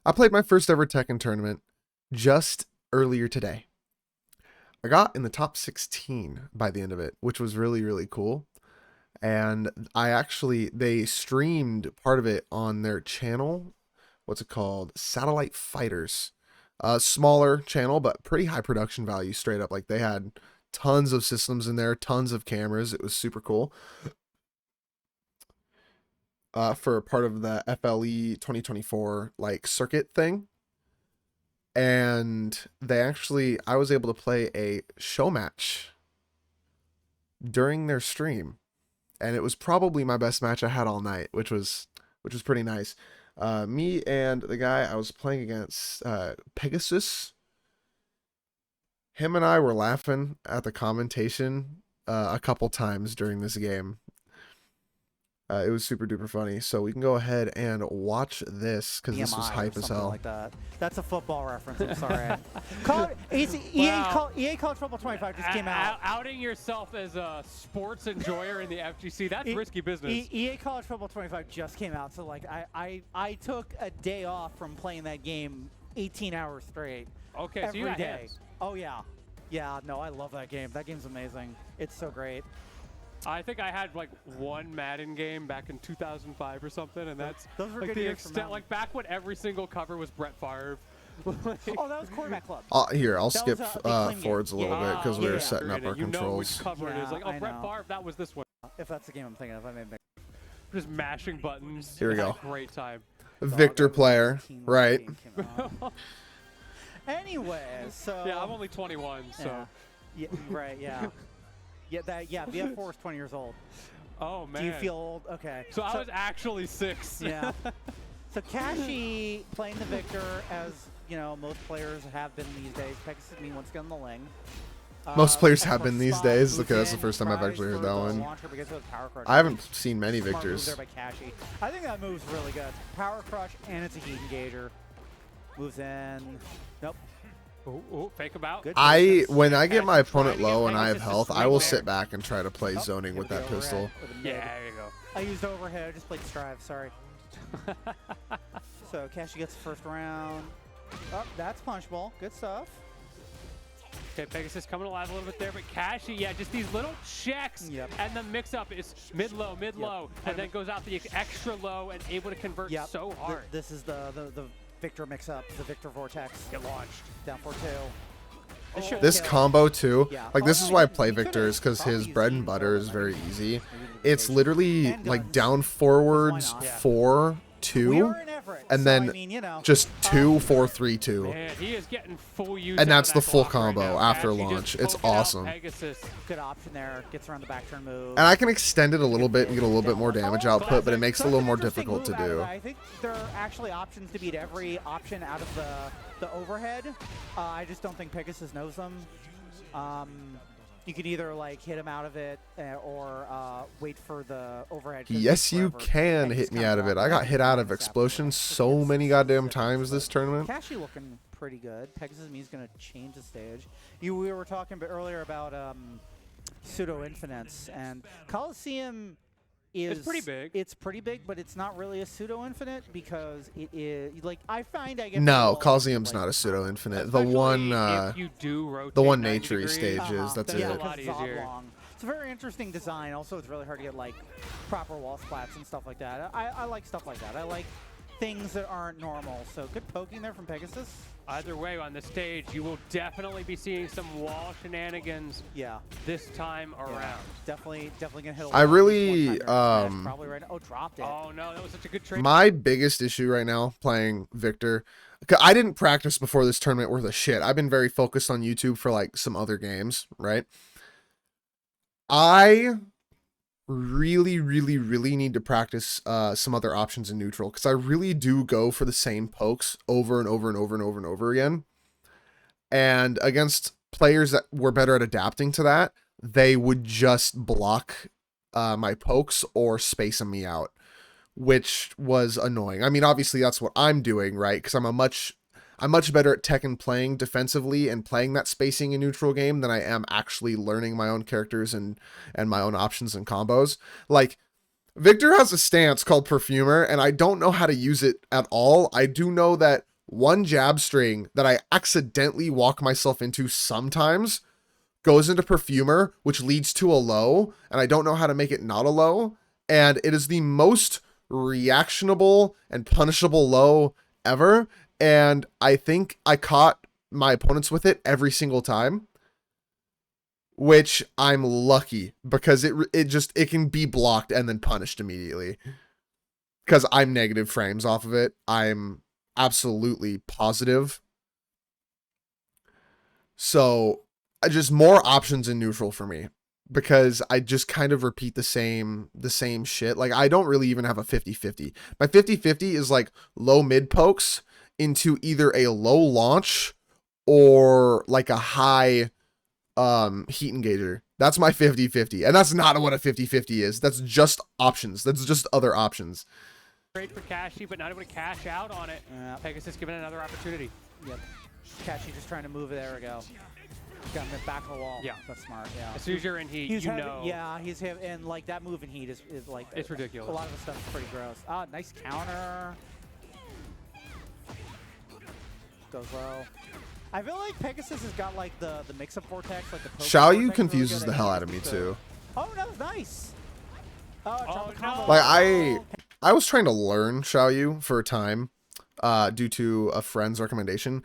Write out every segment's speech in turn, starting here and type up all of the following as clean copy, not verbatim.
I played my first ever Tekken tournament just earlier today. I got in the top 16 by the end of it, which was really, really cool. And they streamed part of it on their channel. What's it called? Satellite Fighters. Smaller channel, but pretty high production value straight up. Like they had tons of systems in there, tons of cameras. It was super cool. For part of the FLE 2024 like circuit thing. And I was able to play a show match during their stream, and it was probably my best match I had all night, which was pretty nice. Me and the guy I was playing against, Pegasus, him and I were laughing at the commentation a couple times during this game. It was super duper funny. So we can go ahead and watch this because this was hype as hell. Like that. That's a football reference. I'm sorry. EA College Football 25 just came out. Outing yourself as a sports enjoyer in the FGC, that's risky business. EA College Football 25 just came out. So like I took a day off from playing that game 18 hours straight. Okay, every so you got day. hands. Oh yeah. Yeah, no, I love that game. That game's amazing. It's so great. I think I had like one Madden game back in 2005 or something, and that's those were like good the years extent, like back when every single cover was Brett Favre. Oh, that was Quarterback Club. Here, I'll skip was, forwards a little bit because we were setting up our You know which controls. cover it is. Like, oh, Brett Favre, that was this one. If that's the game I'm thinking of, I may make. Just mashing buttons. Here we go. Great time. Victor player, right? Anyway, so yeah, I'm only 21, so yeah, right, yeah. Yeah, BF4 is 20 years old. Oh, man. Do you feel old? Okay. So I was actually 6. Yeah. So Cashy playing the Victor, as you know, most players have been these days. Pegasus me once again in the Ling. Most players have been these days. Okay, that's the first time I've actually heard that one. I haven't seen many Victors. There by Cashy. I think that move's really good. Power Crush, and it's a heat engager. Moves in. Nope. Ooh, fake about. When I get my opponent low and I have health, I will sit back and try to play zoning with that pistol. Yeah, there you go. I used overhead. I just played Strive. Sorry. So Cashy gets the first round. Oh, that's punch ball. Good stuff. Okay, Pegasus coming alive a little bit there, but Cashy, yeah, just these little checks, and the mix-up is mid-low, mid-low, and then goes out the extra low and able to convert so hard. This is the Victor mix-up, the Victor Vortex. Get launched. Down 4-2. This combo too, like this is why I play Victor, is because his bread and butter is very easy. It's literally like down forwards 4-2, and then just 2-4-3-2. Man, he is getting full use and that's the full right combo now. after Cashy launch. just It's poking out awesome. Pegasus. Good option there. Gets around the back turn move. And I can extend it a little bit and get a little bit more damage output, but it makes it a little more difficult to do. I think there are actually options to beat every option out of the overhead. I just don't think Pegasus knows them. You can either like hit him out of it or wait for the overhead. Yes, you can hit me out of it. I got hit out of Explosion so many goddamn times this tournament. Cashy looking pretty good. Pegasus me is going to change the stage. We were talking earlier about pseudo infinites, and Coliseum is pretty big. It's pretty big, but it's not really a pseudo infinite because it is like I find I get Coliseum's not a pseudo infinite. The one naturey stage is. That's it. A lot easier. It's a very interesting design. Also, it's really hard to get like proper wall splats and stuff like that. I like stuff like that. I like things that aren't normal. So good poking there from Pegasus. Either way, on the stage, you will definitely be seeing some wall shenanigans. Yeah. This time around. Definitely gonna hit. I really probably right now. Oh, dropped it. Oh no, that was such a good trade. My biggest issue right now playing Victor, I didn't practice before this tournament worth a shit. I've been very focused on YouTube for like some other games, right? I really need to practice some other options in neutral, because I really do go for the same pokes over and over again. And against players that were better at adapting to that, they would just block my pokes or space me out, which was annoying. I mean, obviously that's what I'm doing, right? Because I'm much better at Tekken playing defensively and playing that spacing in neutral game than I am actually learning my own characters and my own options and combos. Like, Victor has a stance called Perfumer, and I don't know how to use it at all. I do know that one jab string that I accidentally walk myself into sometimes goes into Perfumer, which leads to a low, and I don't know how to make it not a low, and it is the most reactionable and punishable low ever, and I think I caught my opponents with it every single time, which I'm lucky, because it can be blocked and then punished immediately, because I'm negative frames off of it. I'm absolutely positive. So just more options in neutral for me, because I just kind of repeat the same shit. Like, I don't really even have a 50-50. My 50-50 is like low mid pokes into either a low launch or like a high heat engager. That's my 50-50. And that's not what a 50-50 is. That's just options. That's just other options. Great for Cashy, but not able to cash out on it. Pegasus given another opportunity. Yep. Cashy just trying to move it. There we go. Got him back of the wall. Yeah. That's smart. Yeah. As soon as you're in heat, you know. Yeah, he's him, and like that move in heat is like. It's ridiculous. A lot of the stuff is pretty gross. Ah, nice counter. Goes low. I feel like Pegasus has got like the mix-up vortex, like the. Xiaoyu confuses the hell out of me too. Oh, that was nice. Oh, no. Like I was trying to learn Xiaoyu for a time, due to a friend's recommendation.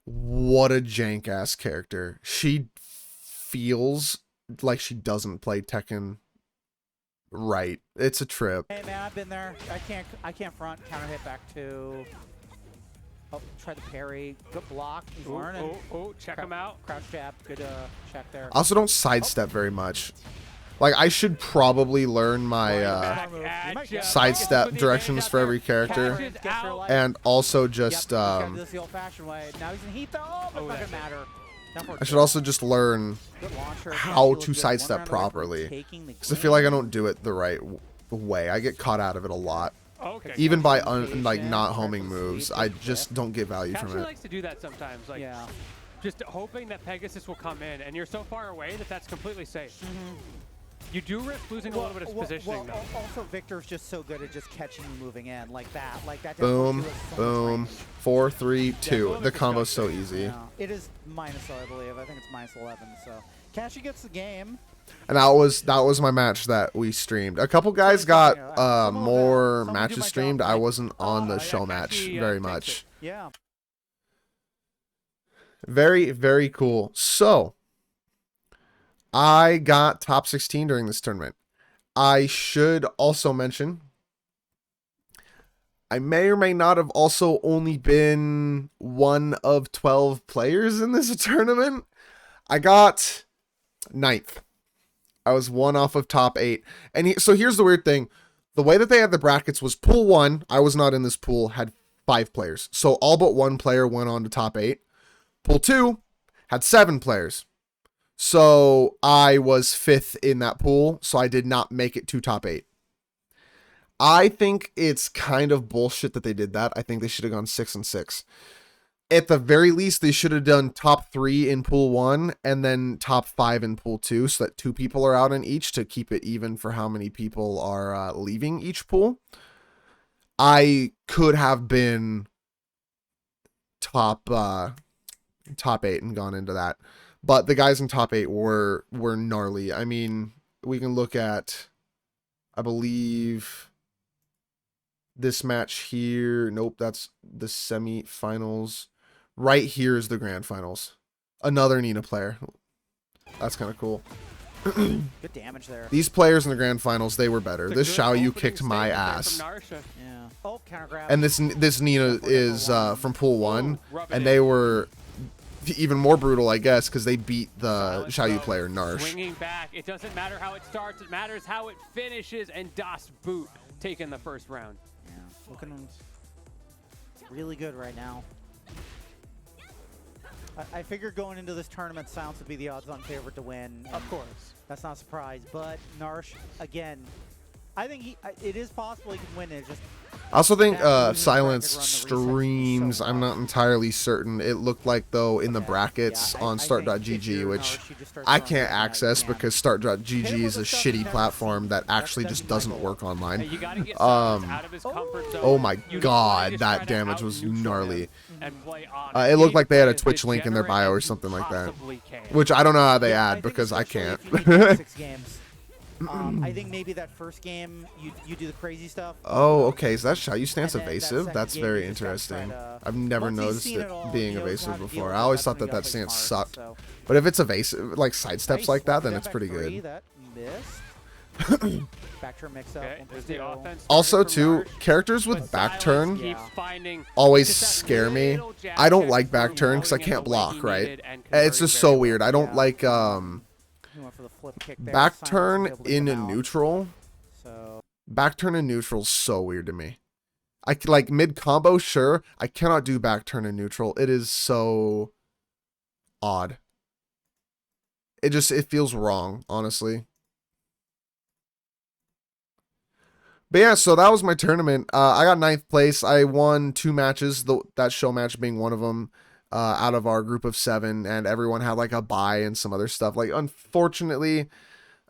What a jank ass character. She feels like she doesn't play Tekken right. It's a trip. Hey man, I've been there. I can't front. Counter hit back to. Oh, try the parry. Good block. He's learning. Check him out. Crouch jab. Good check there. I also don't sidestep very much. Like, I should probably learn my sidestep directions for every character, and also just this the old-fashioned way. Now he's in heat though. Oh, but not gonna matter. I should also just learn how to sidestep properly, because I feel like I don't do it the right way. I get caught out of it a lot. Okay. Even by like not homing moves, I just don't get value from it. Likes to do that sometimes, like just hoping that Pegasus will come in, and you're so far away that that's completely safe. You do risk losing a little bit of positioning, though. Also, Victor's just so good at just catching you moving in like that. Like that. Boom, boom. 4, 3, 2. The combo's so easy. Yeah. It is minus, I believe. I think it's minus 11. So Cashy gets the game. And that was my match that we streamed. A couple guys got more matches streamed. I wasn't on the show match very much. Yeah. Very, very cool. So I got top 16 during this tournament. I should also mention, I may or may not have also only been one of 12 players in this tournament. I got 9th. I was one off of top 8. And so here's the weird thing. The way that they had the brackets was pool 1, I was not in this pool, had 5 players. So all but 1 player went on to top 8. Pool 2 had 7 players. So I was 5th in that pool, so I did not make it to top 8. I think it's kind of bullshit that they did that. I think they should have gone 6 and 6. At the very least, they should have done top 3 in pool 1 and then top 5 in pool 2, so that 2 people are out in each to keep it even for how many people are leaving each pool. I could have been top 8 and gone into that. But the guys in top 8 were gnarly. I mean, we can look at, I believe, this match here. Nope, that's the semi-finals. Right here is the grand finals. Another Nina player. That's kind of cool. Good damage there. These players in the grand finals, they were better. This Xiaoyu kicked my ass. Yeah. Oh, counter grab. And this Nina is from pool 1, and they were even more brutal, I guess, because they beat the Xiaoyu player, Narsh. Swinging back. It doesn't matter how it starts. It matters how it finishes. And Das Boot taking the first round. Yeah, looking really good right now. I figured going into this tournament, Silence would be the odds-on favorite to win. Of course. That's not a surprise. But Narsh, again, I think it is possible he can win it. Just I also think That losing Silence bracket run, the resets were streams. so I'm not rough. entirely certain. It looked like though in the Okay. brackets Yeah, on I think if start.gg, you're which Narsh, you just start I throwing can't everything out you access can. because Hit start.gg him is with a the stuff you shitty haven't platform seen. that That's actually just my doesn't goal. work online. You got to get Silence out of his comfort zone. Oh my You god, just try that to damage was out-neutral him gnarly. and play on It looked like they had a Play as Twitch link in their degenerate bio as or you something like that, possibly can. which I don't know how they Yeah, I add think because I especially can't. if you need 26 games. I think maybe that first game you do the crazy stuff. Oh, okay. So that's how you stance And then that evasive. second That's game, very you just gotta try interesting. to- I've never once he's noticed seen it it all, being he knows how evasive to deal before. with I it. always That's thought when that you that gotta play stance smart, sucked. so. But if it's evasive, like sidesteps Nice. like that, then Step it's back pretty three, good. That missed. Back turn mix up. Okay, one there's for the two. offense. Also, started too, from Narsh, characters but with back Silence turn keeps Yeah. finding always just that scare me. little jab I don't check like back through turn because I loading him can't the way he block, right? needed and It's just converting so very well. weird. I don't Yeah. like He went for the flip kick there. back Silence was turn able to in come out. neutral. So Back turn in neutral is so weird to me. Like mid combo, sure. I cannot do back turn in neutral. It is so odd. It feels wrong, honestly. But yeah, so that was my tournament. I got 9th place. I won 2 matches, that show match being one of them, out of our group of 7, and everyone had like a bye and some other stuff. Like, unfortunately,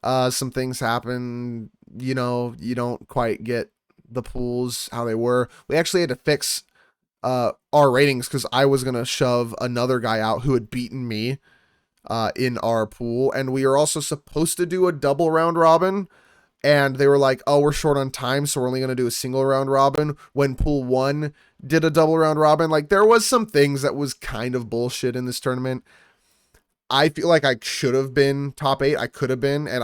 some things happen. You know, you don't quite get the pools how they were. We actually had to fix our ratings because I was gonna shove another guy out who had beaten me in our pool, and we are also supposed to do a double round robin. And they were like, oh, we're short on time, so we're only going to do a single round robin, when pool 1 did a double round robin. Like, there was some things that was kind of bullshit in this tournament. I feel like I should have been top 8. I could have been. And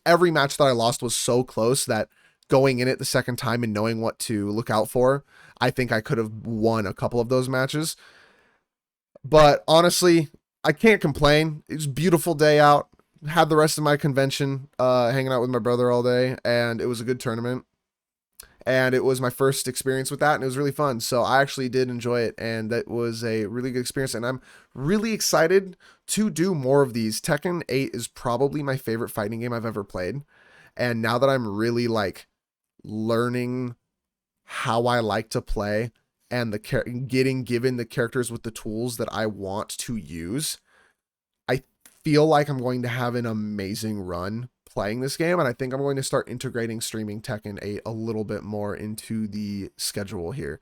every match that I lost was so close that going in it the second time and knowing what to look out for, I think I could have won a couple of those matches. But honestly, I can't complain. It was a beautiful day out. Had the rest of my convention hanging out with my brother all day, and it was a good tournament, and it was my first experience with that, and it was really fun. So I actually did enjoy it, and that was a really good experience, and I'm really excited to do more of these. Tekken 8 is probably my favorite fighting game I've ever played, and now that I'm really like learning how I like to play and getting given the characters with the tools that I want to use, I feel like I'm going to have an amazing run playing this game, and I think I'm going to start integrating streaming Tekken 8 a little bit more into the schedule here.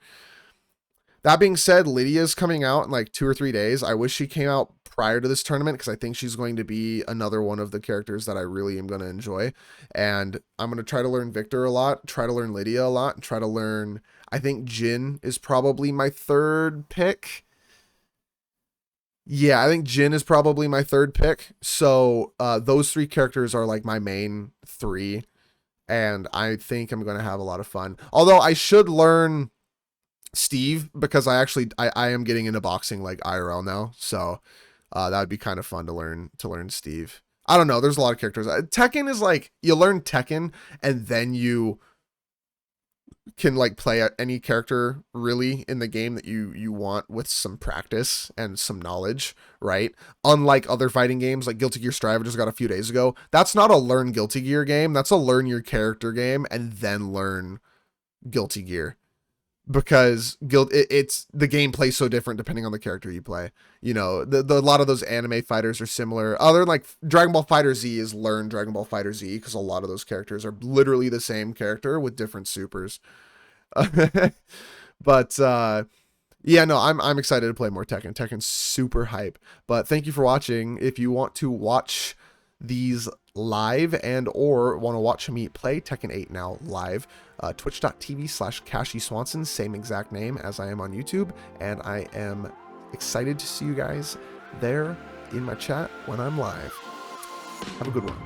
That being said, Lydia's coming out in like 2 or 3 days. I wish she came out prior to this tournament because I think she's going to be another one of the characters that I really am going to enjoy. And I'm going to try to learn Victor a lot, try to learn Lydia a lot, and try to learn, I think Jin is probably my 3rd pick. Yeah, I think Jin is probably my 3rd pick. So those 3 characters are like my main 3. And I think I'm going to have a lot of fun. Although I should learn Steve because I am getting into boxing like IRL now. So that would be kind of fun to learn Steve. I don't know. There's a lot of characters. Tekken is like, you learn Tekken and then you can like play any character really in the game that you want with some practice and some knowledge, right? Unlike other fighting games like Guilty Gear Strive I just got a few days ago. That's not a learn Guilty Gear game. That's a learn your character game and then learn Guilty Gear. Because it's the gameplay so different depending on the character you play. You know, a lot of those anime fighters are similar. Other than like Dragon Ball Fighter Z is learn Dragon Ball Fighter Z because a lot of those characters are literally the same character with different supers. But yeah, no, I'm excited to play more Tekken. Tekken's super hype. But thank you for watching. If you want to watch these live and or want to watch me play Tekken 8 now live, twitch.tv/Cashy Swanson, same exact name as I am on YouTube, and I am excited to see you guys there in my chat when I'm live. Have a good one.